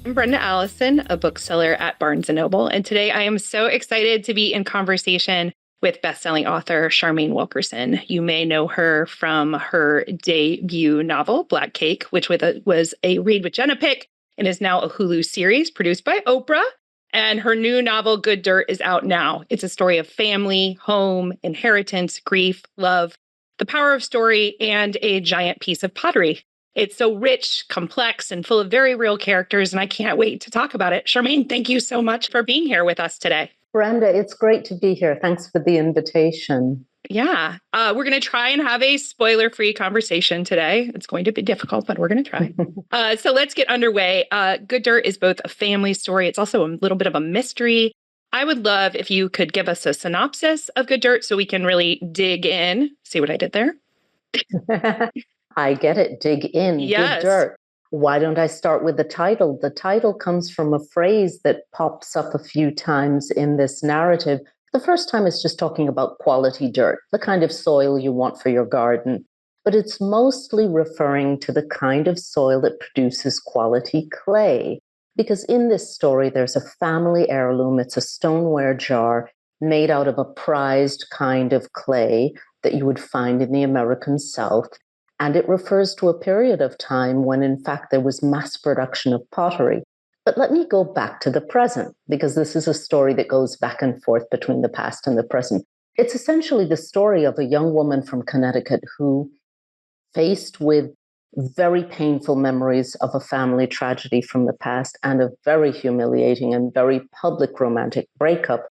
I'm Brenda Allison, a bookseller at Barnes & Noble, and today I am so excited to be in conversation with bestselling author Charmaine Wilkerson. You may know her from her debut novel, Black Cake, which was a read with Jenna Pick and is now a Hulu series produced by Oprah. And her new novel, Good Dirt, is out now. It's a story of family, home, inheritance, grief, love, the power of story, and a giant piece of pottery. It's so rich, complex, and full of very real characters, and I can't wait to talk about it. Charmaine, thank you so much for being here with us today. Brenda, it's great to be here. Thanks for the invitation. Yeah, we're going to try and have a spoiler-free conversation today. It's going to be difficult, but we're going to try. So let's get underway. Good Dirt is both a family story. It's also a little bit of a mystery. I would love if you could give us a synopsis of Good Dirt so we can really dig in. See what I did there? I get it. Dig in. Yes. Good Dirt. Why don't I start with the title? The title comes from a phrase that pops up a few times in this narrative. The first time it's just talking about quality dirt, the kind of soil you want for your garden. But it's mostly referring to the kind of soil that produces quality clay. Because in this story, there's a family heirloom. It's a stoneware jar made out of a prized kind of clay that you would find in the American South. And it refers to a period of time when, in fact, there was mass production of pottery. But let me go back to the present, because this is a story that goes back and forth between the past and the present. It's essentially the story of a young woman from Connecticut who, faced with very painful memories of a family tragedy from the past and a very humiliating and very public romantic breakup,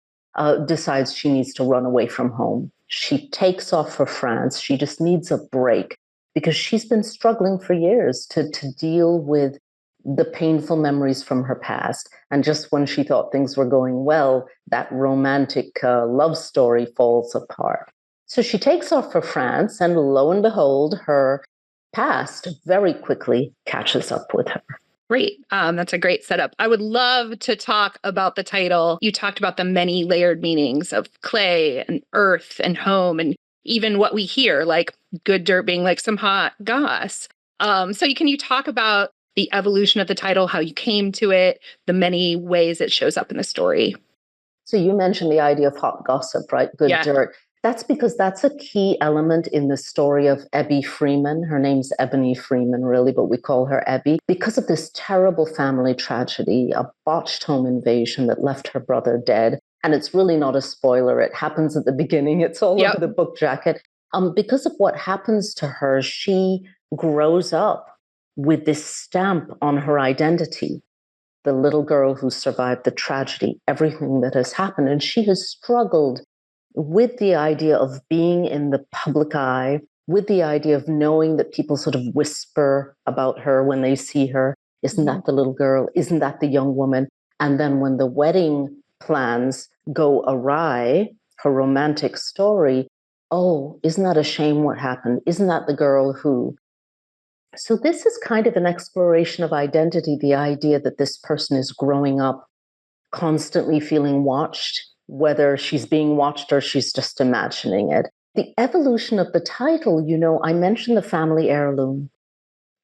decides she needs to run away from home. She takes off for France. She just needs a break, because she's been struggling for years to deal with the painful memories from her past. And just when she thought things were going well, that romantic love story falls apart. So she takes off for France, and lo and behold, her past very quickly catches up with her. Great. That's a great setup. I would love to talk about the title. You talked about the many layered meanings of clay and earth and home, and even what we hear, like good dirt being like some hot goss. Can you talk about the evolution of the title, how you came to it, the many ways it shows up in the story? So you mentioned the idea of hot gossip, right? Good dirt. That's because that's a key element in the story of Ebbie Freeman. Her name's Ebony Freeman, really, but we call her Ebbie. Because of this terrible family tragedy, a botched home invasion that left her brother dead. And it's really not a spoiler. It happens at the beginning. It's all over the book jacket. Because of what happens to her, she grows up with this stamp on her identity. The little girl who survived the tragedy, everything that has happened. And she has struggled with the idea of being in the public eye, with the idea of knowing that people sort of whisper about her when they see her. Isn't that the little girl? Isn't that the young woman? And then when the wedding plans go awry, her romantic story, oh, isn't that a shame what happened? Isn't that the girl who? So this is kind of an exploration of identity, the idea that this person is growing up constantly feeling watched, whether she's being watched or she's just imagining it. The evolution of the title, I mentioned the family heirloom.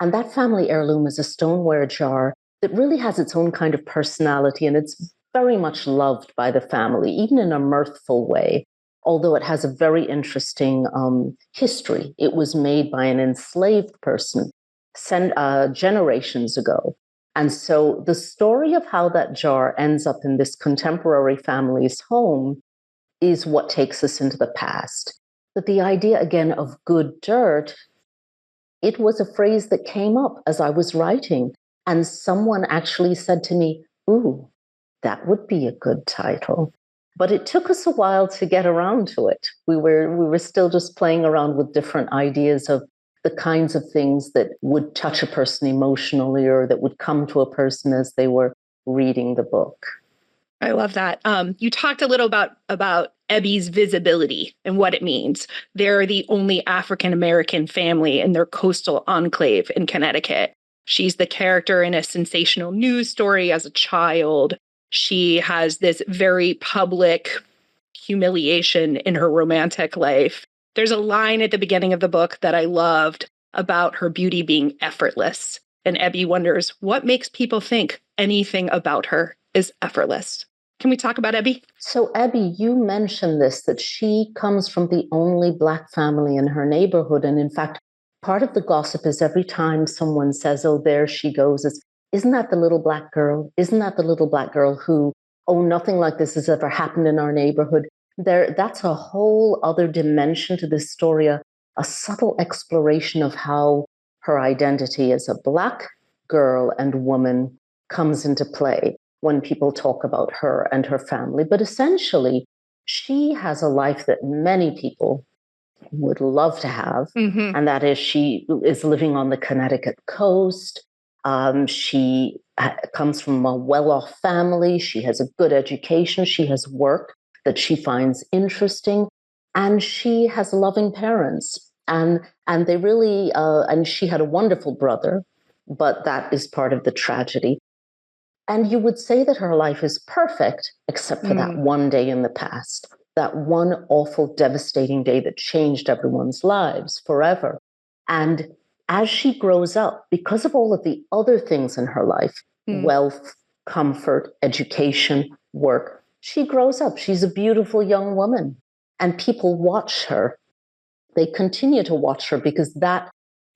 And that family heirloom is a stoneware jar that really has its own kind of personality, and it's very much loved by the family, even in a mirthful way, although it has a very interesting history. It was made by an enslaved person generations ago. And so the story of how that jar ends up in this contemporary family's home is what takes us into the past. But the idea, again, of good dirt, it was a phrase that came up as I was writing. And someone actually said to me, ooh, that would be a good title. But it took us a while to get around to it. We were still just playing around with different ideas of the kinds of things that would touch a person emotionally or that would come to a person as they were reading the book. I love that. You talked a little about Ebbie's visibility and what it means. They're the only African-American family in their coastal enclave in Connecticut. She's the character in a sensational news story as a child. She has this very public humiliation in her romantic life. There's a line at the beginning of the book that I loved about her beauty being effortless. And Ebbie wonders, what makes people think anything about her is effortless. Can we talk about Ebbie? So, Ebbie, you mentioned this, that she comes from the only Black family in her neighborhood. And in fact, part of the gossip is every time someone says, oh, there she goes, isn't that the little Black girl? Isn't that the little Black girl who, oh, nothing like this has ever happened in our neighborhood? That's a whole other dimension to this story, a subtle exploration of how her identity as a Black girl and woman comes into play when people talk about her and her family. But essentially, she has a life that many people would love to have. Mm-hmm. And that is, she is living on the Connecticut coast. She comes from a well-off family. She has a good education. She has work that she finds interesting. And she has loving parents. And they really, and she had a wonderful brother, but that is part of the tragedy. And you would say that her life is perfect, except for that one day in the past, that one awful, devastating day that changed everyone's lives forever. And as she grows up, because of all of the other things in her life, wealth, comfort, education, work, she grows up. She's a beautiful young woman. And people watch her. They continue to watch her because that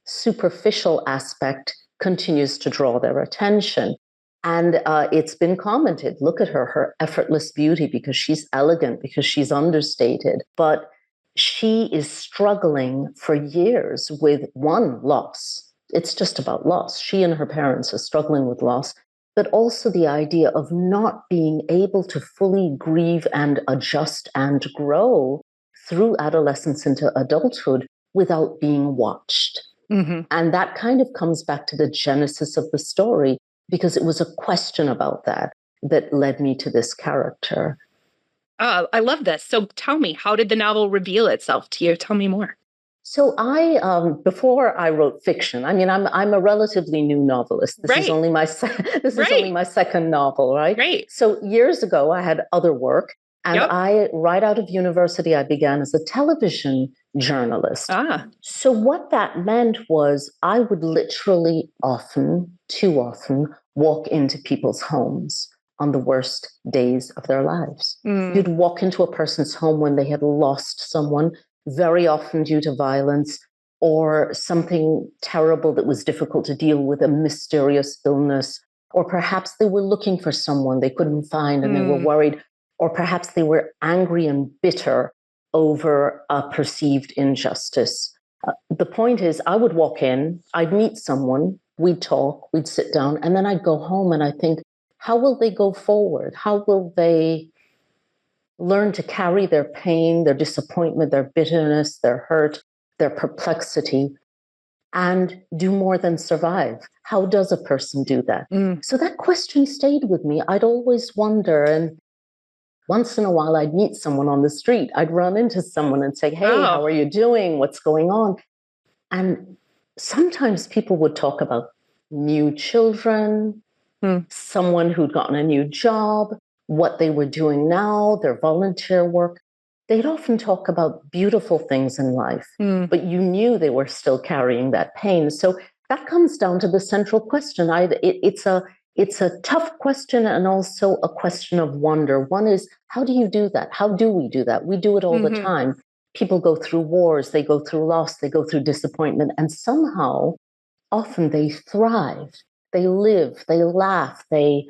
superficial aspect continues to draw their attention. And it's been commented, look at her effortless beauty, because she's elegant, because she's understated. But she is struggling for years with one, loss. It's just about loss. She and her parents are struggling with loss, but also the idea of not being able to fully grieve and adjust and grow through adolescence into adulthood without being watched. Mm-hmm. And that kind of comes back to the genesis of the story, because it was a question about that led me to this character. I love this. So tell me, how did the novel reveal itself to you? Tell me more. So before I wrote fiction, I mean, I'm a relatively new novelist. This is only my only my second novel, right? Right. So years ago, I had other work, and right out of university, I began as a television journalist. So what that meant was I would literally too often, walk into people's homes on the worst days of their lives. You'd walk into a person's home when they had lost someone, very often due to violence or something terrible that was difficult to deal with, a mysterious illness, or perhaps they were looking for someone they couldn't find and they were worried, or perhaps they were angry and bitter over a perceived injustice. The point is, I would walk in, I'd meet someone, we'd talk, we'd sit down, and then I'd go home and I think, how will they go forward? How will they learn to carry their pain, their disappointment, their bitterness, their hurt, their perplexity, and do more than survive? How does a person do that? So that question stayed with me. I'd always wonder, and once in a while I'd meet someone on the street. I'd run into someone and say, hey, how are you doing? What's going on? And sometimes people would talk about new children, someone who'd gotten a new job, what they were doing now, their volunteer work. They'd often talk about beautiful things in life, but you knew they were still carrying that pain. So that comes down to the central question. It's a tough question and also a question of wonder. One is, how do you do that? How do we do that? We do it all the time. People go through wars, they go through loss, they go through disappointment, and somehow, often they thrive. They live, they laugh, they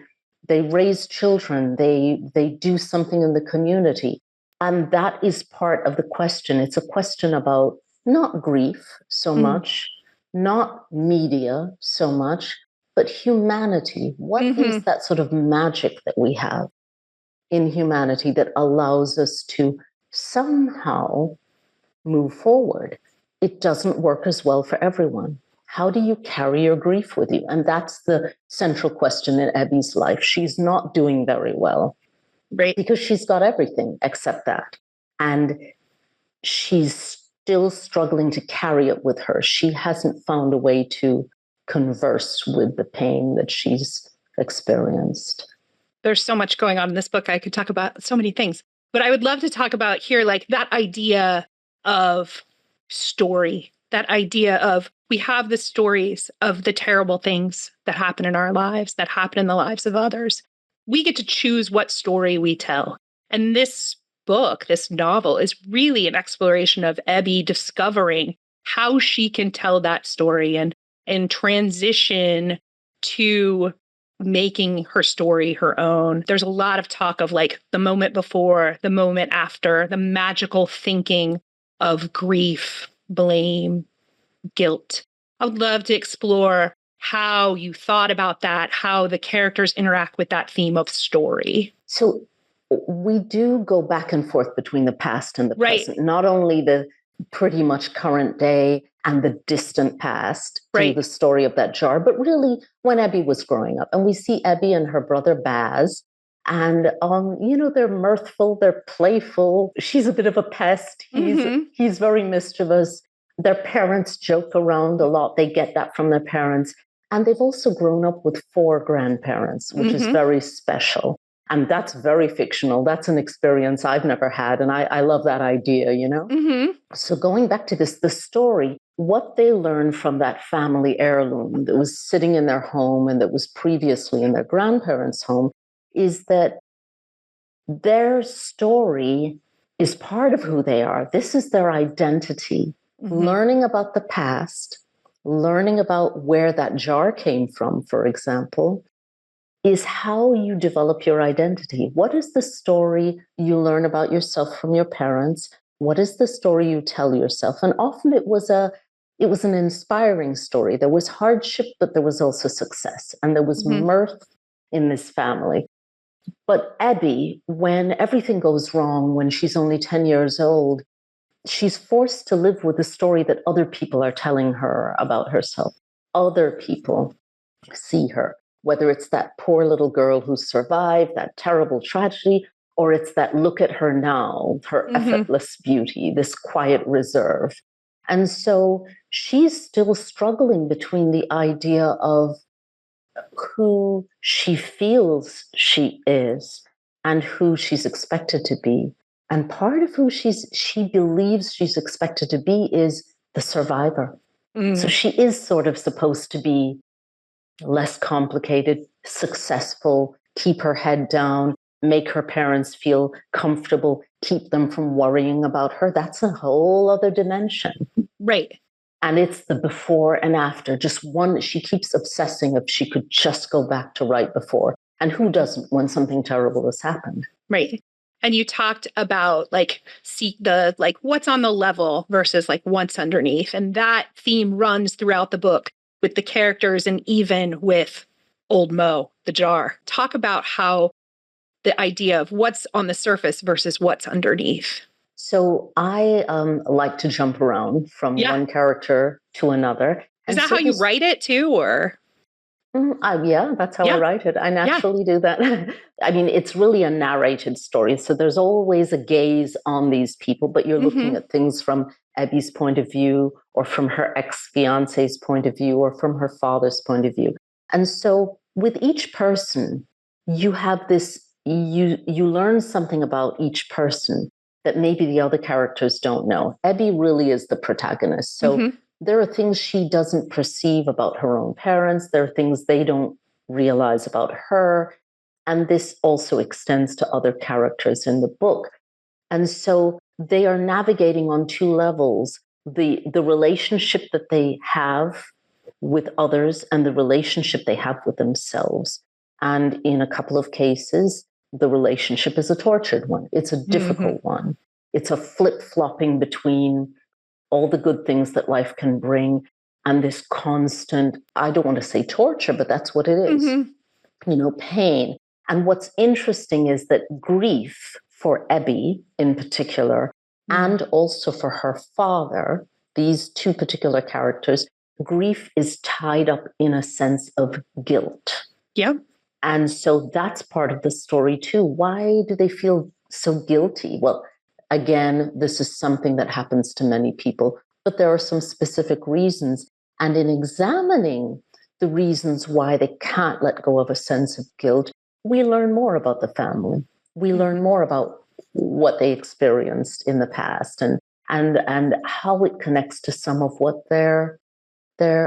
raise children, they do something in the community. And that is part of the question. It's a question about not grief so much, not media so much, but humanity. What is that sort of magic that we have in humanity that allows us to somehow move forward? It doesn't work as well for everyone. How do you carry your grief with you? And that's the central question in Ebbie's life. She's not doing very well, because she's got everything except that. And she's still struggling to carry it with her. She hasn't found a way to converse with the pain that she's experienced. There's so much going on in this book. I could talk about so many things, but I would love to talk about here, like that idea of story that idea of we have the stories of the terrible things that happen in our lives, that happen in the lives of others. We get to choose what story we tell. And this book, this novel, is really an exploration of Ebbie discovering how she can tell that story and transition to making her story her own. There's a lot of talk of like the moment before, the moment after, the magical thinking of grief, blame, guilt. I would love to explore how you thought about that, how the characters interact with that theme of story. So we do go back and forth between the past and the present, not only the pretty much current day and the distant past through the story of that jar, but really when Ebbie was growing up. And we see Ebbie and her brother Baz, and they're mirthful, they're playful. She's a bit of a pest. He's very mischievous. Their parents joke around a lot. They get that from their parents. And they've also grown up with 4 grandparents, which is very special. And that's very fictional. That's an experience I've never had. And I love that idea, So going back to this, the story, what they learned from that family heirloom that was sitting in their home and that was previously in their grandparents' home is that their story is part of who they are. This is their identity. Learning about the past, learning about where that jar came from, for example, is how you develop your identity. What is the story you learn about yourself from your parents? What is the story you tell yourself? And often it was an inspiring story. There was hardship, but there was also success. And there was mirth in this family. But Ebbie, when everything goes wrong, when she's only 10 years old, she's forced to live with the story that other people are telling her about herself. Other people see her, whether it's that poor little girl who survived that terrible tragedy, or it's that look at her now, her effortless beauty, this quiet reserve. And so she's still struggling between the idea of who she feels she is and who she's expected to be. And part of who she believes she's expected to be is the survivor. So she is sort of supposed to be less complicated, successful, keep her head down, make her parents feel comfortable, keep them from worrying about her. That's a whole other dimension. Right. And it's the before and after. Just one, she keeps obsessing if she could just go back to right before. And who doesn't when something terrible has happened? Right. And you talked about what's on the level versus like what's underneath. And that theme runs throughout the book with the characters and even with Old Mo, the jar. Talk about how the idea of what's on the surface versus what's underneath. So I like to jump around from one character to another. Is that how you write it too, or? Yeah, that's how I write it. I naturally do that. I mean, it's really a narrated story. So there's always a gaze on these people, but you're looking at things from Ebbie's point of view, or from her ex-fiance's point of view, or from her father's point of view. And so with each person, you have this, you learn something about each person that maybe the other characters don't know. Ebbie really is the protagonist. So there are things she doesn't perceive about her own parents. There are things they don't realize about her. And this also extends to other characters in the book. And so they are navigating on 2 levels, the relationship that they have with others and the relationship they have with themselves. And in a couple of cases, the relationship is a tortured one. It's a difficult one. It's a flip-flopping between all the good things that life can bring and this constant, I don't want to say torture, but that's what it is, pain. And what's interesting is that grief for Ebbie in particular, and also for her father, these 2 particular characters, grief is tied up in a sense of guilt. Yeah. And so that's part of the story too. Why do they feel so guilty? Well, again, this is something that happens to many people, but there are some specific reasons. And in examining the reasons why they can't let go of a sense of guilt, we learn more about the family. We learn more about what they experienced in the past and and how it connects to some of what their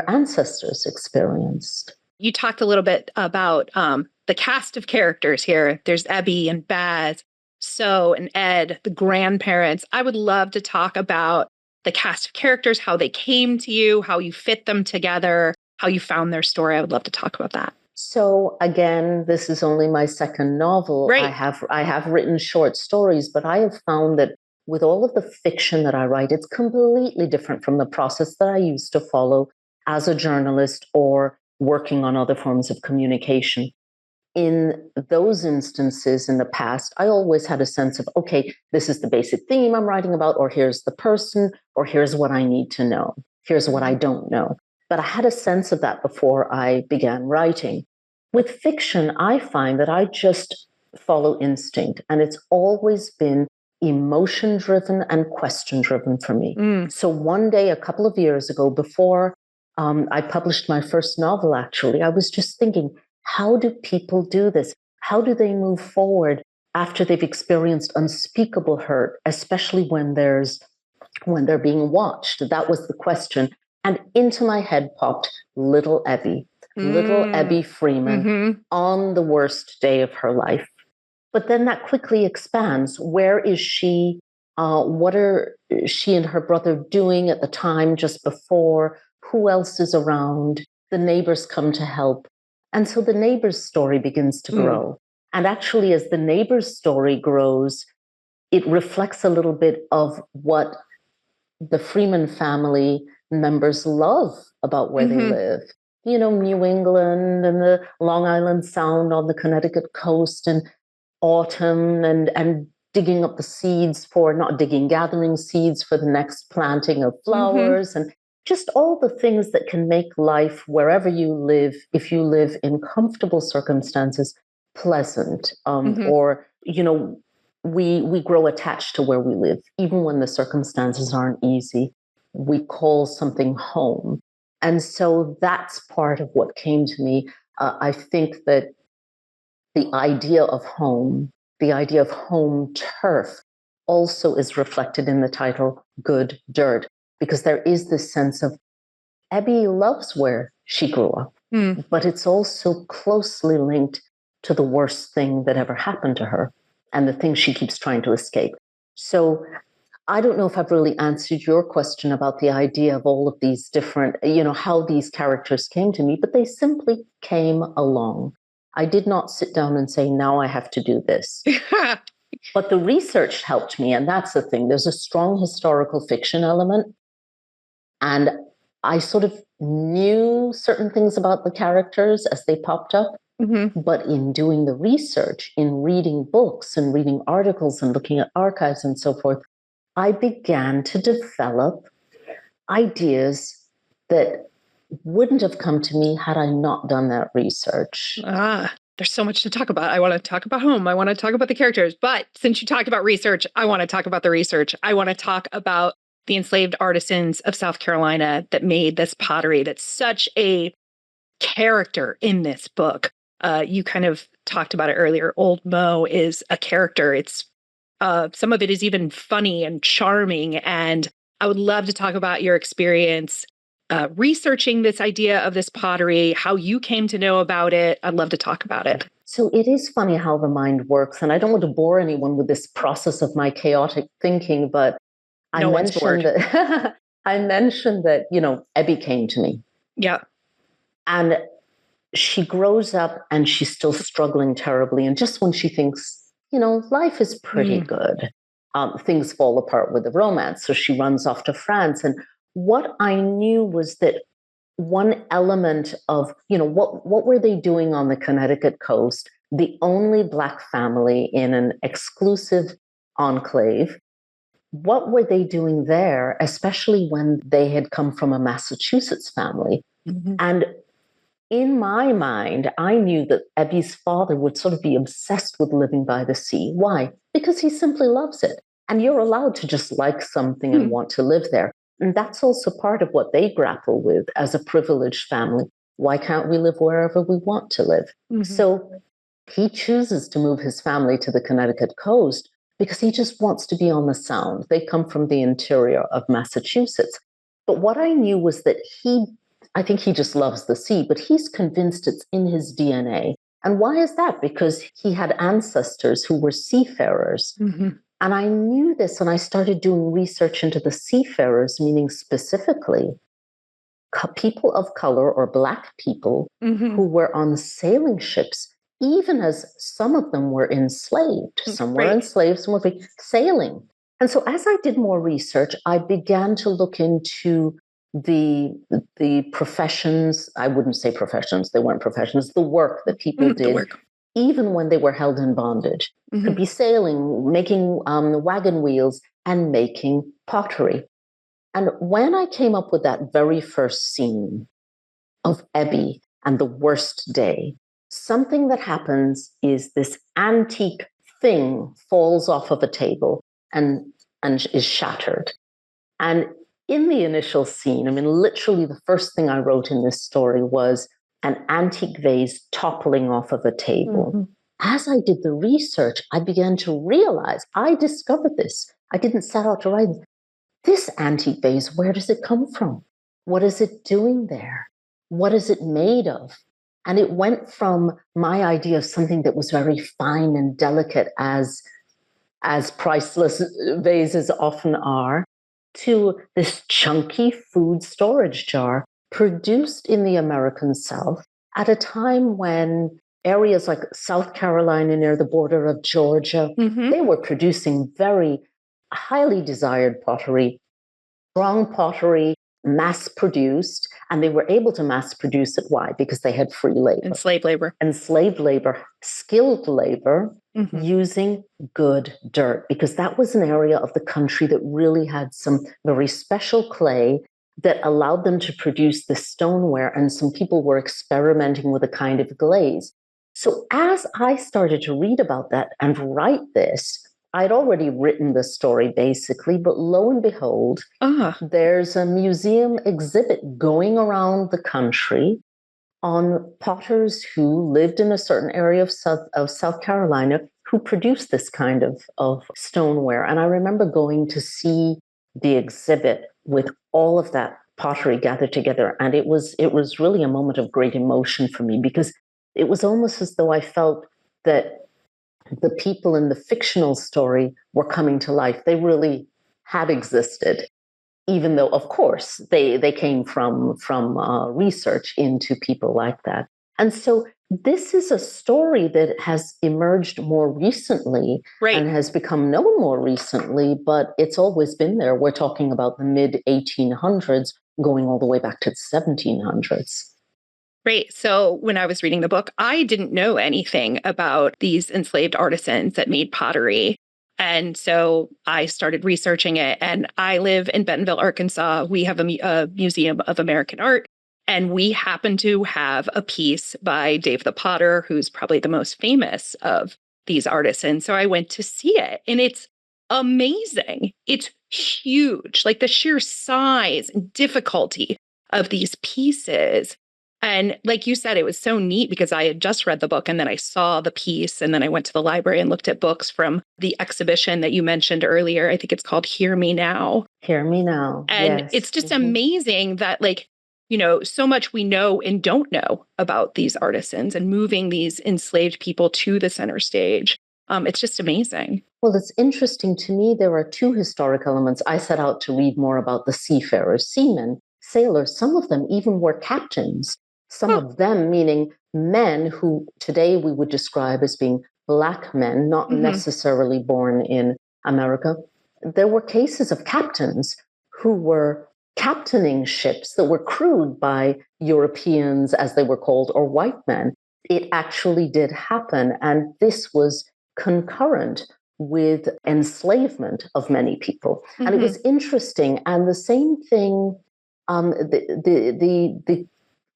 ancestors experienced. You talked a little bit about the cast of characters here. There's Ebbie and Baz, So and Ed, the grandparents. I would love to talk about the cast of characters, how they came to you, how you fit them together, how you found their story. I would love to talk about that. So again, this is only my second novel. Right. I have written short stories, but I have found that with all of the fiction that I write, it's completely different from the process that I used to follow as a journalist or working on other forms of communication. In those instances in the past, I always had a sense of, okay, this is the basic theme I'm writing about, or here's the person, or here's what I need to know. Here's what I don't know. But I had a sense of that before I began writing. With fiction, I find that I just follow instinct, and it's always been emotion-driven and question-driven for me. So one day, a couple of years ago, before I published my first novel, actually, I was just thinking, how do people do this? How do they move forward after they've experienced unspeakable hurt, especially when they're being watched? That was the question. And into my head popped little Ebbie, little Ebbie Freeman on the worst day of her life. But then that quickly expands. Where is she? What are she and her brother doing at the time just before? Who else is around? The neighbors come to help. And so the neighbor's story begins to grow. And actually, as the neighbor's story grows, it reflects a little bit of what the Freeman family members love about where they live. You know, New England and the Long Island Sound on the Connecticut coast, and autumn, and digging up the seeds for, not digging, gathering seeds for the next planting of flowers, and just all the things that can make life wherever you live, if you live in comfortable circumstances, pleasant. Or, you know, we grow attached to where we live, even when the circumstances aren't easy. We call something home. And so that's part of what came to me. I think that the idea of home turf, also is reflected in the title Good Dirt, because there is this sense of Ebbie loves where she grew up, but it's also closely linked to the worst thing that ever happened to her and the thing she keeps trying to escape. So I don't know if I've really answered your question about the idea of all of these different, you know, how these characters came to me, but they simply came along. I did not sit down and say, now I have to do this. But the research helped me, and that's the thing. There's a strong historical fiction element, and I sort of knew certain things about the characters as they popped up. But in doing the research, in reading books and reading articles and looking at archives and so forth, I began to develop ideas that wouldn't have come to me had I not done that research. There's so much to talk about. I want to talk about home. I want to talk about the characters. But since you talked about research, I want to talk about the research. I want to talk about the enslaved artisans of South Carolina that made this pottery that's such a character in this book. You kind of talked about it earlier. Old Mo is a character. It's some of it is even funny and charming. And I would love to talk about your experience researching this idea of this pottery, how you came to know about it. I'd love to talk about it. So it is funny how the mind works. And I don't want to bore anyone with this process of my chaotic thinking, but I mentioned that, you know, Ebbie came to me. Yeah. And she grows up and she's still struggling terribly. And just when she thinks, you know, life is pretty good, things fall apart with the romance. So she runs off to France. And what I knew was that one element of, you know, what were they doing on the Connecticut coast? The only Black family in an exclusive enclave. What were they doing there, especially when they had come from a Massachusetts family? And in my mind, I knew that Ebbie's father would sort of be obsessed with living by the sea. Why? Because he simply loves it. And you're allowed to just like something and want to live there. And that's also part of what they grapple with as a privileged family. Why can't we live wherever we want to live? So he chooses to move his family to the Connecticut coast, because he just wants to be on the Sound. They come from the interior of Massachusetts. But what I knew was that I think he just loves the sea, but he's convinced it's in his DNA. And why is that? Because he had ancestors who were seafarers. Mm-hmm. And I knew this, and I started doing research into the seafarers, meaning specifically people of color or Black people Mm-hmm. who were on sailing ships, even as some of them were enslaved. Some were enslaved, some were sailing. And so as I did more research, I began to look into the professions. I wouldn't say professions, they weren't professions, the work that people did, even when they were held in bondage. Mm-hmm. Could be sailing, making wagon wheels, and making pottery. And when I came up with that very first scene of Ebbie and the worst day, something that happens is this antique thing falls off of a table and is shattered. And in the initial scene, I mean, literally the first thing I wrote in this story was an antique vase toppling off of a table. Mm-hmm. As I did the research, I began to realize I discovered this. I didn't set out to write this antique vase. Where does it come from? What is it doing there? What is it made of? And it went from my idea of something that was very fine and delicate, as priceless vases often are, to this chunky food storage jar produced in the American South at a time when areas like South Carolina near the border of Georgia, mm-hmm. they were producing very highly desired pottery, strong pottery, mass-produced, and they were able to mass-produce it. Why? Because they had free labor. Enslaved labor, skilled labor, mm-hmm. using good dirt, because that was an area of the country that really had some very special clay that allowed them to produce the stoneware, and some people were experimenting with a kind of glaze. So as I started to read about that and write this, I'd already written the story basically, but lo and behold, there's a museum exhibit going around the country on potters who lived in a certain area of South Carolina who produced this kind of stoneware. And I remember going to see the exhibit with all of that pottery gathered together. And it was really a moment of great emotion for me, because it was almost as though I felt that the people in the fictional story were coming to life. They really had existed, even though, of course, they came from research into people like that. And so this is a story that has emerged more recently, and has become known more recently, but it's always been there. We're talking about the mid-1800s, going all the way back to the 1700s. Right. So when I was reading the book, I didn't know anything about these enslaved artisans that made pottery. And so I started researching it. And I live in Bentonville, Arkansas. We have a Museum of American Art. And we happen to have a piece by Dave the Potter, who's probably the most famous of these artisans. So I went to see it, and it's amazing. It's huge, like the sheer size and difficulty of these pieces. And like you said, it was so neat because I had just read the book, and then I saw the piece, and then I went to the library and looked at books from the exhibition that you mentioned earlier. I think it's called Hear Me Now. Hear Me Now. And yes. It's just amazing that, like, you know, so much we know and don't know about these artisans and moving these enslaved people to the center stage. It's just amazing. Well, it's interesting to me. There are two historic elements. I set out to read more about the seafarers, seamen, sailors. Some of them even were captains. Some of them, meaning men who today we would describe as being Black men, not mm-hmm. necessarily born in America. There were cases of captains who were captaining ships that were crewed by Europeans, as they were called, or white men. It actually did happen. And this was concurrent with enslavement of many people. Mm-hmm. And it was interesting. And the same thing, the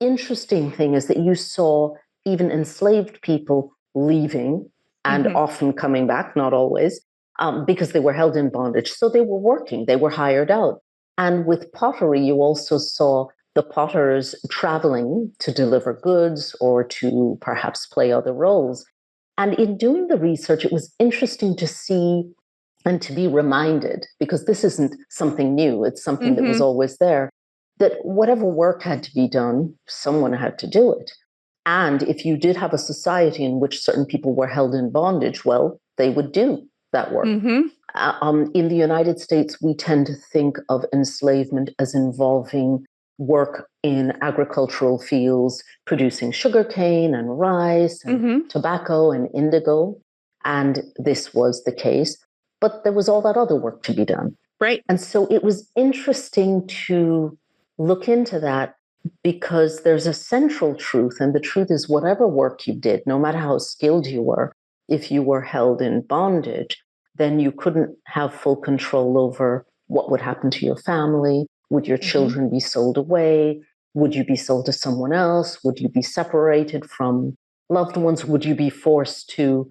interesting thing is that you saw even enslaved people leaving and mm-hmm. often coming back, not always, because they were held in bondage. So they were working, they were hired out. And with pottery, you also saw the potters traveling to deliver goods or to perhaps play other roles. And in doing the research, it was interesting to see and to be reminded, because this isn't something new, it's something that was always there, that whatever work had to be done, someone had to do it. And if you did have a society in which certain people were held in bondage, well, they would do that work. In the United States, we tend to think of enslavement as involving work in agricultural fields, producing sugarcane and rice and tobacco and indigo. And this was the case. But there was all that other work to be done. Right. And so it was interesting to look into that, because there's a central truth. And the truth is, whatever work you did, no matter how skilled you were, if you were held in bondage, then you couldn't have full control over what would happen to your family. Would your children be sold away? Would you be sold to someone else? Would you be separated from loved ones? Would you be forced to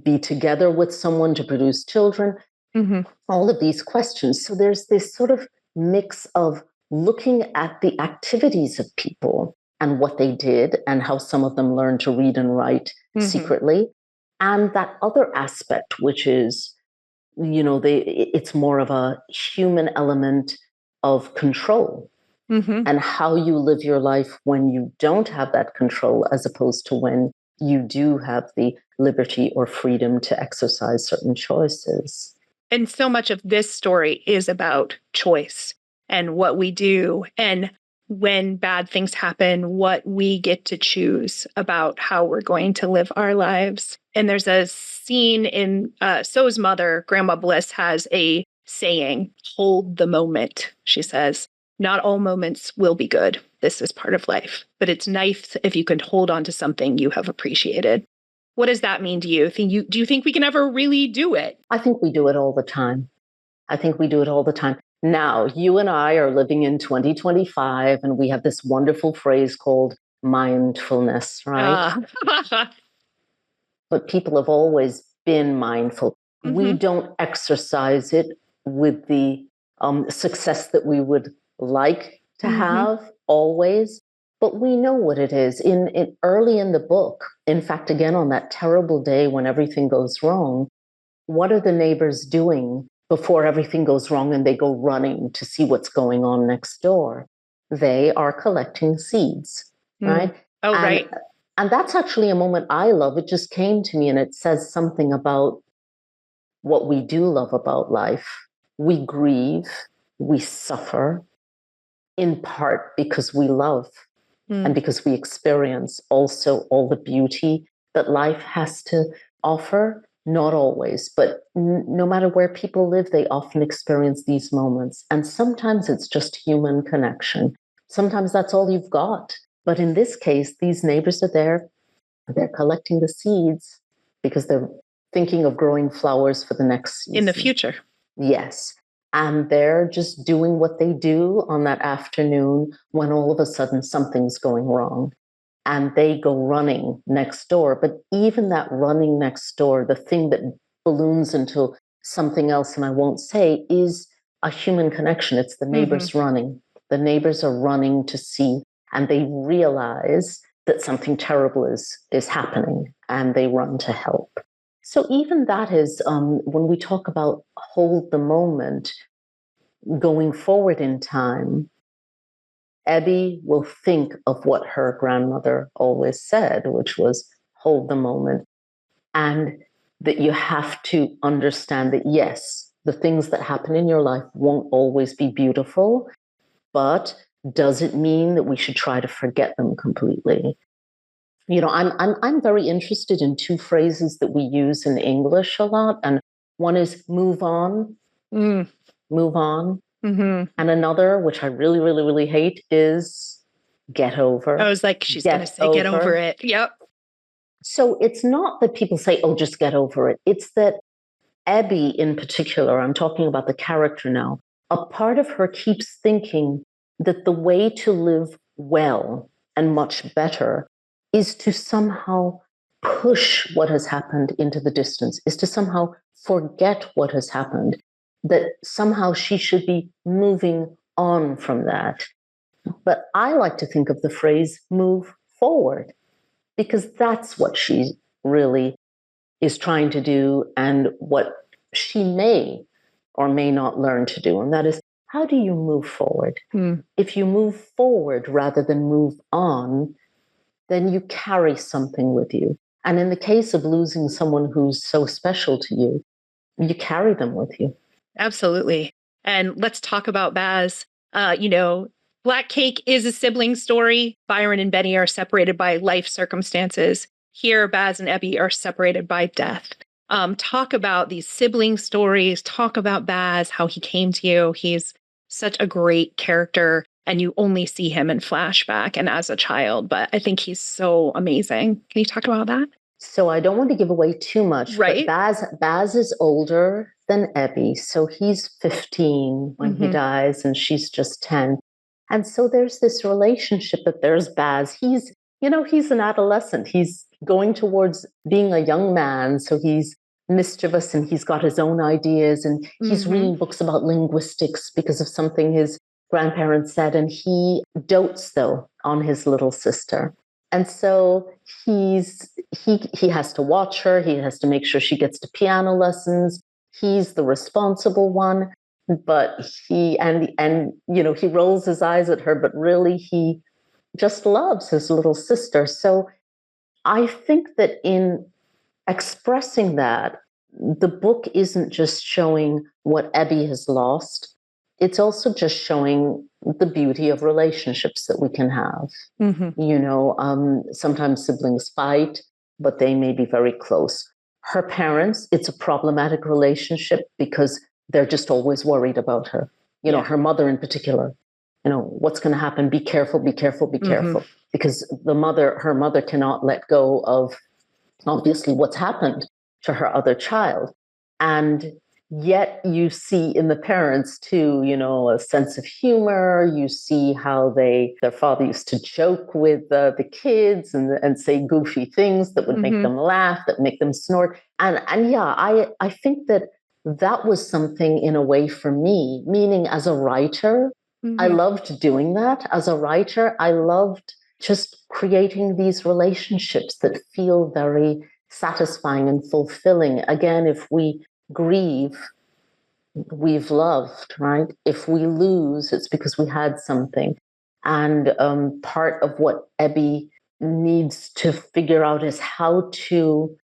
be together with someone to produce children? All of these questions. So there's this sort of mix of looking at the activities of people and what they did and how some of them learned to read and write secretly. And that other aspect, which is, it's more of a human element of control and how you live your life when you don't have that control, as opposed to when you do have the liberty or freedom to exercise certain choices. And so much of this story is about choice and what we do. And when bad things happen, what we get to choose about how we're going to live our lives. And there's a scene in So's mother, Grandma Bliss, has a saying, "Hold the moment," she says. "Not all moments will be good. This is part of life. But it's nice if you can hold on to something you have appreciated." What does that mean to you? Do you think we can ever really do it? I think we do it all the time. Now, you and I are living in 2025, and we have this wonderful phrase called mindfulness, right? But people have always been mindful. We don't exercise it with the success that we would like to have always, but we know what it is. Early in the book, in fact, again, on that terrible day when everything goes wrong, what are the neighbors doing before everything goes wrong and they go running to see what's going on next door? They are collecting seeds, right? Oh, right. And that's actually a moment I love. It just came to me, and it says something about what we do love about life. We grieve, we suffer, in part because we love and because we experience also all the beauty that life has to offer. Not always, but no matter where people live, they often experience these moments. And sometimes it's just human connection. Sometimes that's all you've got. But in this case, these neighbors are there. They're collecting the seeds because they're thinking of growing flowers for the next season. In the future. Yes. And they're just doing what they do on that afternoon when all of a sudden something's going wrong. And they go running next door. But even that running next door, the thing that balloons into something else, and I won't say, is a human connection. It's the neighbors running. The neighbors are running to see, and they realize that something terrible is happening, and they run to help. So even that is, when we talk about hold the moment, going forward in time, Ebbie will think of what her grandmother always said, which was hold the moment. And that you have to understand that, yes, the things that happen in your life won't always be beautiful, but does it mean that we should try to forget them completely? I'm very interested in two phrases that we use in English a lot. And one is move on, move on. And another, which I really, really, really hate, is get over. I was like, she's going to say get over it. Yep. So it's not that people say, oh, just get over it. It's that Ebbie in particular, I'm talking about the character now, a part of her keeps thinking that the way to live well and much better is to somehow push what has happened into the distance, is to somehow forget what has happened, that somehow she should be moving on from that. But I like to think of the phrase move forward, because that's what she really is trying to do and what she may or may not learn to do. And that is, how do you move forward? If you move forward rather than move on, then you carry something with you. And in the case of losing someone who's so special to you, you carry them with you. Absolutely. And let's talk about Baz. Black Cake is a sibling story. Byron and Benny are separated by life circumstances. Here, Baz and Ebbie are separated by death. Talk about these sibling stories. Talk about Baz, how he came to you. He's such a great character, and you only see him in flashback and as a child, but I think he's so amazing. Can you talk about that? So I don't want to give away too much, right? But Baz is older than Ebbie. So he's 15 when he dies and she's just 10. And so there's this relationship that there's Baz. He's an adolescent. He's going towards being a young man. So he's mischievous and he's got his own ideas and he's reading books about linguistics because of something his grandparents said. And he dotes, though, on his little sister. And so he has to watch her. He has to make sure she gets to piano lessons. He's the responsible one, but he rolls his eyes at her, but really he just loves his little sister. So I think that in expressing that, the book isn't just showing what Ebbie has lost. It's also just showing the beauty of relationships that we can have. Sometimes siblings fight, but they may be very close. Her parents, it's a problematic relationship because they're just always worried about her. Her mother in particular, what's going to happen? Be careful, be careful, be careful. Because her mother cannot let go of obviously what's happened to her other child. And yet you see in the parents too, a sense of humor. You see how their father used to joke with the kids and say goofy things that would make them laugh, that make them snort. And yeah, I think that was something in a way for me, meaning as a writer, I loved doing that. As a writer, I loved just creating these relationships that feel very satisfying and fulfilling. Again, if we grieve, we've loved, right? If we lose, it's because we had something. And part of what Ebbie needs to figure out is how to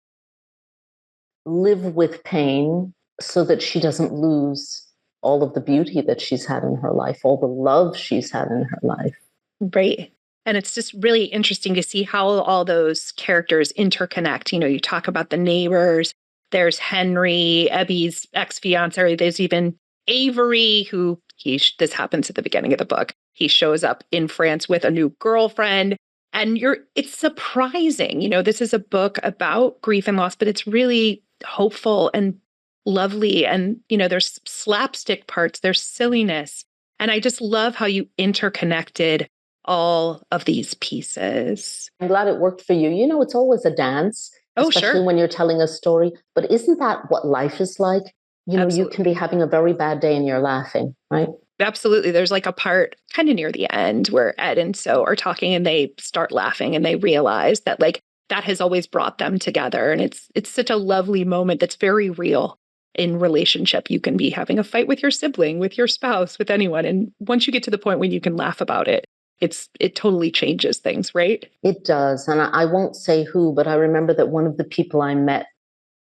live with pain so that she doesn't lose all of the beauty that she's had in her life, all the love she's had in her life. Right. And it's just really interesting to see how all those characters interconnect. You talk about the neighbors. There's Henry, Ebbie's ex-fiance. There's even Avery, who this happens at the beginning of the book. He shows up in France with a new girlfriend. And it's surprising. This is a book about grief and loss, but it's really hopeful and lovely. And, there's slapstick parts, there's silliness. And I just love how you interconnected all of these pieces. I'm glad it worked for you. It's always a dance, especially when you're telling a story. But isn't that what life is like? Absolutely. You can be having a very bad day and you're laughing, right? Absolutely. There's like a part kind of near the end where Ed and So are talking and they start laughing and they realize that that has always brought them together. And it's such a lovely moment that's very real in relationship. You can be having a fight with your sibling, with your spouse, with anyone. And once you get to the point when you can laugh about it, it totally changes things, right? It does. And I won't say who, but I remember that one of the people I met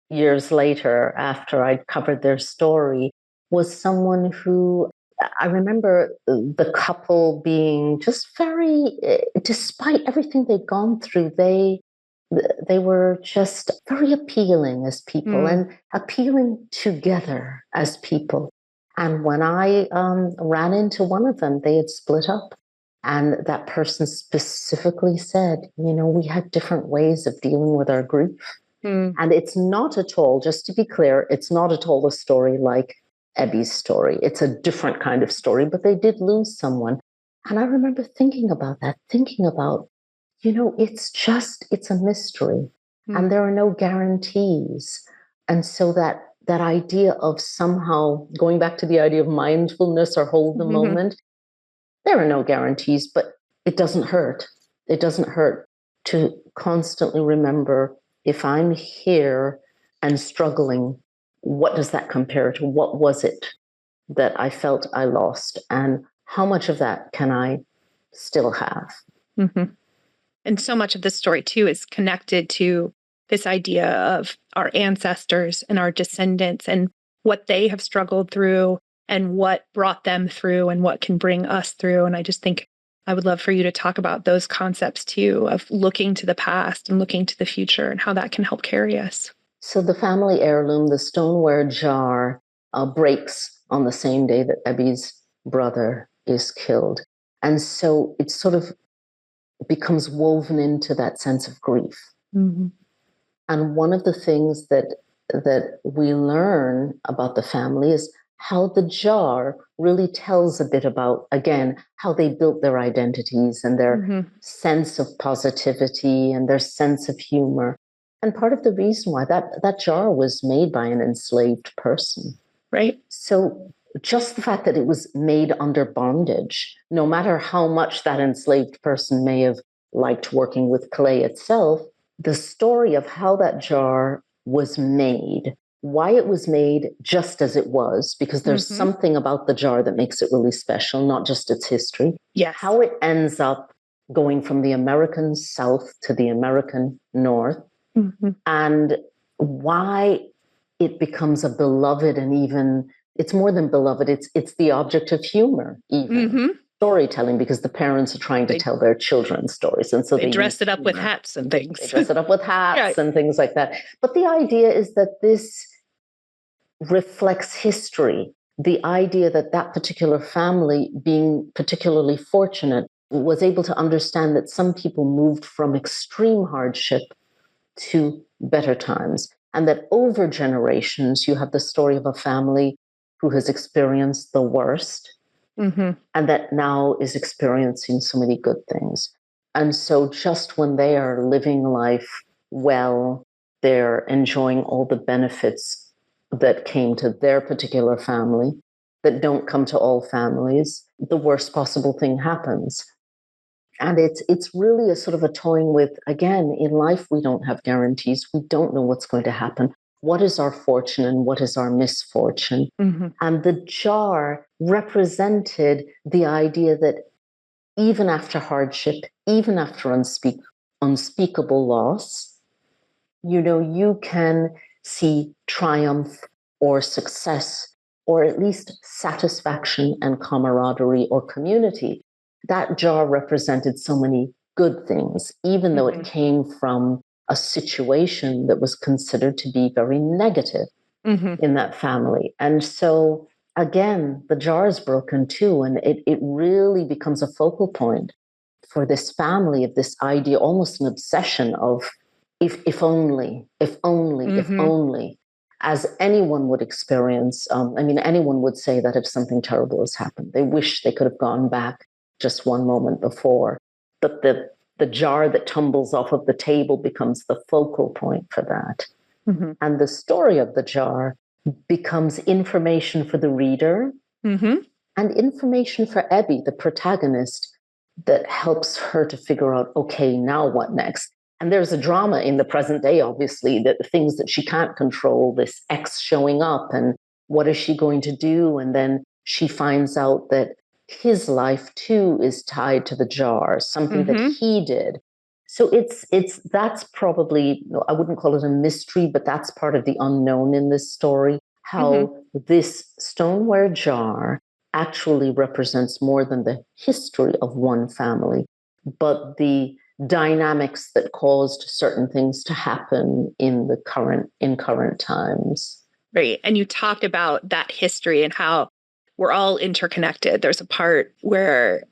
years later after I'd covered their story was someone who I remember the couple being just very, despite everything they'd gone through, they were just very appealing as people and appealing together as people. And when I ran into one of them, they had split up. And that person specifically said, we had different ways of dealing with our grief. And it's not at all, just to be clear, it's not at all a story like Ebbie's story. It's a different kind of story, but they did lose someone. And I remember thinking about that, it's a mystery and there are no guarantees. And so that idea of somehow going back to the idea of mindfulness or hold the moment, there are no guarantees, but it doesn't hurt. It doesn't hurt to constantly remember, if I'm here and struggling, what does that compare to? What was it that I felt I lost? And how much of that can I still have? Mm-hmm. And so much of this story, too, is connected to this idea of our ancestors and our descendants and what they have struggled through and what brought them through and what can bring us through. And I just think I would love for you to talk about those concepts, too, of looking to the past and looking to the future and how that can help carry us. So the family heirloom, the stoneware jar, breaks on the same day that Ebbie's brother is killed. And so it sort of becomes woven into that sense of grief. Mm-hmm. And one of the things that we learn about the family is how the jar really tells a bit about, again, how they built their identities and their sense of positivity and their sense of humor. And part of the reason why that jar was made by an enslaved person. Right. So just the fact that it was made under bondage, no matter how much that enslaved person may have liked working with clay itself, the story of how that jar was made, why it was made just as it was, because there's something about the jar that makes it really special, not just its history. Yes. How it ends up going from the American South to the American North, and why it becomes a beloved, and even it's more than beloved, it's the object of humor, even storytelling, because the parents are trying to tell their children stories, and so they dress it up with hats and things. They dress it up with hats and things like that. But the idea is that this reflects history. The idea that that particular family, being particularly fortunate, was able to understand that some people moved from extreme hardship to better times, and that over generations, you have the story of a family who has experienced the worst and that now is experiencing so many good things. And so just when they are living life well, they're enjoying all the benefits that came to their particular family that don't come to all families, the worst possible thing happens. And it's really a sort of a toying with, again, in life, we don't have guarantees. We don't know what's going to happen. What is our fortune and what is our misfortune? And the jar represented the idea that even after hardship, even after unspeakable loss, you can see triumph or success, or at least satisfaction and camaraderie or community. That jar represented so many good things, even though it came from a situation that was considered to be very negative in that family. And so, again, the jar is broken too, and it really becomes a focal point for this family of this idea, almost an obsession of if only, if only, as anyone would experience. Anyone would say that if something terrible has happened, they wish they could have gone back just one moment before. But the jar that tumbles off of the table becomes the focal point for that. And the story of the jar becomes information for the reader and information for Ebbie, the protagonist, that helps her to figure out, okay, now what next? And there's a drama in the present day, obviously, that the things that she can't control, this ex showing up, and what is she going to do? And then she finds out that his life too is tied to the jar, something that he did. So that's probably, I wouldn't call it a mystery, but that's part of the unknown in this story, how this stoneware jar actually represents more than the history of one family, but the dynamics that caused certain things to happen in current times. Right. And you talked about that history and how we're all interconnected. There's a part where,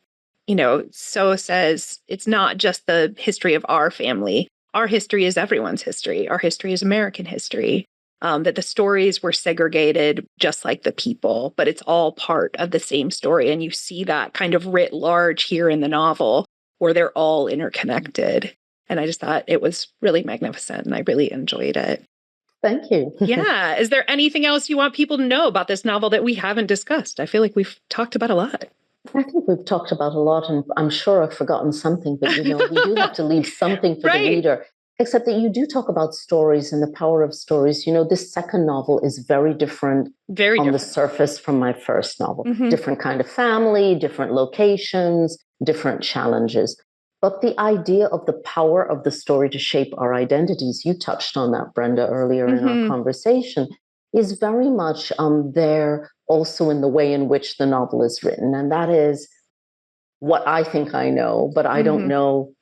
So says it's not just the history of our family. Our history is everyone's history. Our history is American history. That the stories were segregated just like the people, but it's all part of the same story. And you see that kind of writ large here in the novel, where they're all interconnected. And I just thought it was really magnificent, and I really enjoyed it. Thank you. Yeah. Is there anything else you want people to know about this novel that we haven't discussed? I feel like we've talked about a lot. I think we've talked about a lot, and I'm sure I've forgotten something, but we do have to leave something for the reader. Except that you do talk about stories and the power of stories. This second novel is very different on the surface from my first novel. Different kind of family, different locations, different challenges. But the idea of the power of the story to shape our identities, you touched on that, Brenda, earlier in our conversation, is very much there also in the way in which the novel is written. And that is what I think I know, but I don't know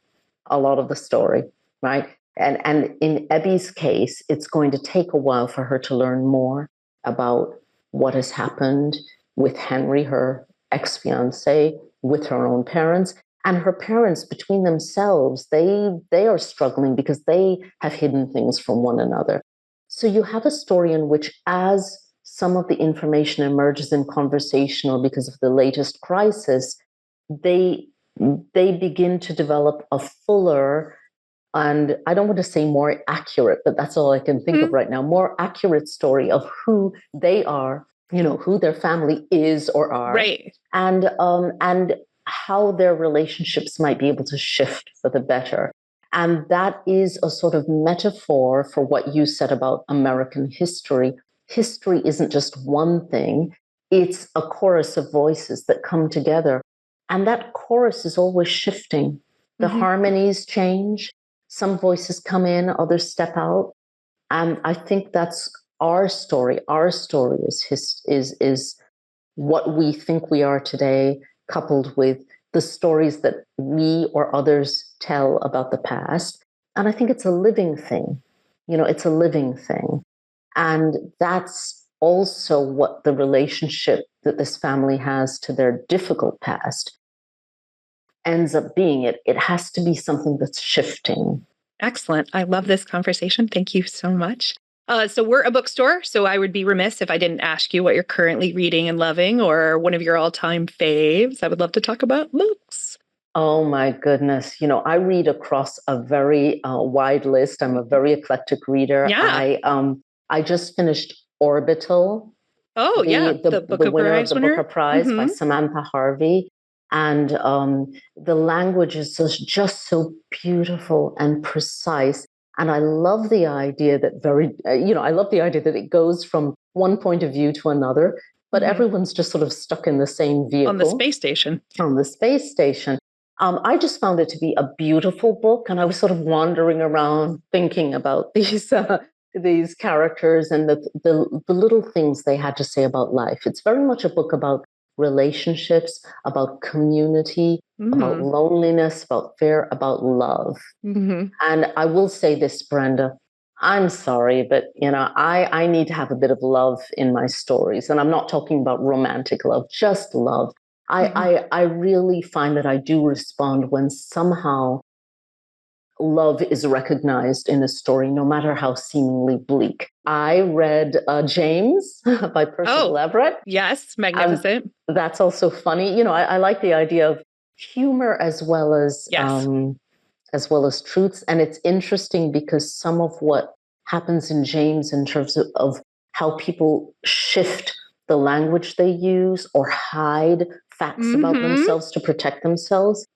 a lot of the story, right? And in Ebbie's case, it's going to take a while for her to learn more about what has happened with Henry, her ex-fiance, with her own parents. And her parents, between themselves, they are struggling because they have hidden things from one another. So you have a story in which, as some of the information emerges in conversation or because of the latest crisis, they begin to develop a fuller, and I don't want to say more accurate, but that's all I can think of right now, more accurate story of who they are, who their family is or are. Right. And how their relationships might be able to shift for the better. And that is a sort of metaphor for what you said about American history. History isn't just one thing, it's a chorus of voices that come together. And that chorus is always shifting. The harmonies change. Some voices come in, others step out. And I think that's our story. Our story is what we think we are today, coupled with the stories that we or others tell about the past. And I think it's a living thing. It's a living thing. And that's also what the relationship that this family has to their difficult past ends up being. It has to be something that's shifting. Excellent. I love this conversation. Thank you so much. So we're a bookstore, so I would be remiss if I didn't ask you what you're currently reading and loving, or one of your all-time faves. I would love to talk about books. Oh my goodness. I read across a very wide list. I'm a very eclectic reader. Yeah. I just finished Orbital. Oh, the winner of the Booker Prize by Samantha Harvey. And the language is just so beautiful and precise. And I love the idea that I love the idea that it goes from one point of view to another, but everyone's just sort of stuck in the same vehicle. On the space station. On the space station. I just found it to be a beautiful book. And I was sort of wandering around thinking about these characters and the little things they had to say about life. It's very much a book about relationships, about community, about loneliness, about fear, about love. And I will say this, Brenda, I'm sorry, but I need to have a bit of love in my stories. And I'm not talking about romantic love, just love. I really find that I do respond when somehow love is recognized in a story, no matter how seemingly bleak. I read James by Percival Everett. Yes, magnificent. That's also funny. I like the idea of humor as well as truths. And it's interesting because some of what happens in James in terms of how people shift the language they use or hide facts about themselves to protect themselves,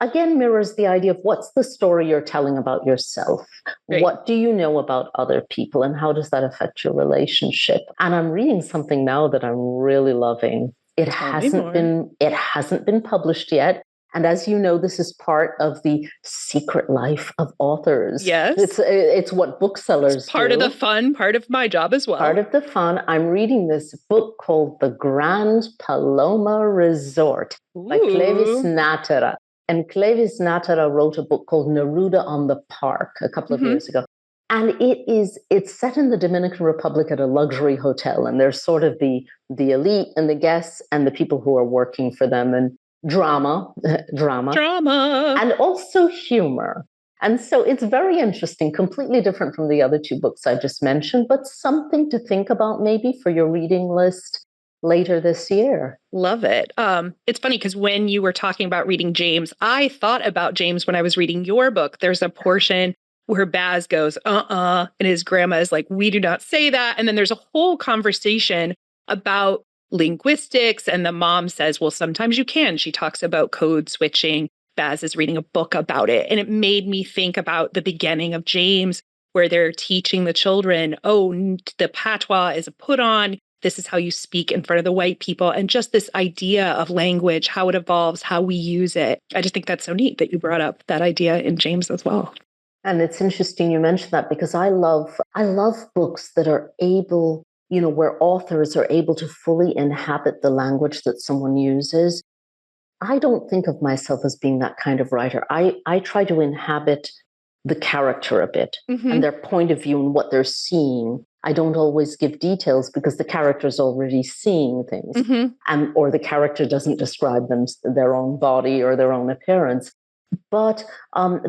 again, mirrors the idea of what's the story you're telling about yourself? Right. What do you know about other people, and how does that affect your relationship? And I'm reading something now that I'm really loving. It hasn't been published yet. And as you know, this is part of the secret life of authors. Yes. It's what booksellers do. Part of the fun, part of my job as well. Part of the fun. I'm reading this book called The Grand Paloma Resort by Cleyvis Natera. And Cleyvis Natera wrote a book called Neruda on the Park a couple of years ago. And it's set in the Dominican Republic at a luxury hotel. And there's sort of the elite and the guests and the people who are working for them, and drama, and also humor. And so it's very interesting, completely different from the other two books I just mentioned, but something to think about maybe for your reading list later this year. Love it. It's funny because when you were talking about reading James, I thought about James when I was reading your book. There's a portion where Baz goes, and his grandma is like, we do not say that. And then there's a whole conversation about linguistics. And the mom says, well, sometimes you can. She talks about code switching. Baz is reading a book about it. And it made me think about the beginning of James, where they're teaching the children, the patois is a put on. This is how you speak in front of the white people. And just this idea of language, how it evolves, how we use it. I just think that's so neat that you brought up that idea in James as well. And it's interesting you mentioned that, because I love books that are able, where authors are able to fully inhabit the language that someone uses. I don't think of myself as being that kind of writer. I try to inhabit the character a bit and their point of view and what they're seeing. I don't always give details because the character's already seeing things, or the character doesn't describe their own body or their own appearance. But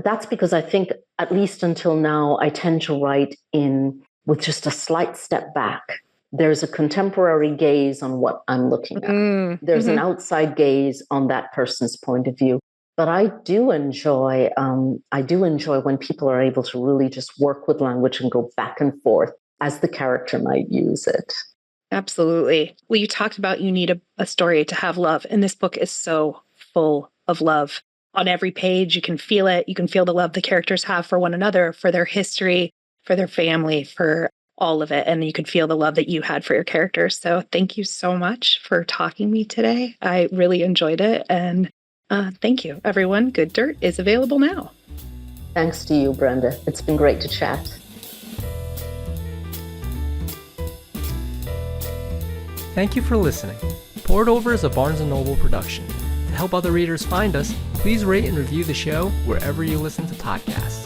that's because I think, at least until now, I tend to write with just a slight step back. There's a contemporary gaze on what I'm looking at. There's an outside gaze on that person's point of view. But I do enjoy when people are able to really just work with language and go back and forth as the character might use it. Absolutely. Well, you talked about you need a story to have love, and this book is so full of love. On every page, you can feel it. You can feel the love the characters have for one another, for their history, for their family, for all of it. And you could feel the love that you had for your characters. So thank you so much for talking to me today. I really enjoyed it. And thank you, everyone. Good Dirt is available now. Thanks to you, Brenda. It's been great to chat. Thank you for listening. Poured Over is a Barnes & Noble production. To help other readers find us, please rate and review the show wherever you listen to podcasts.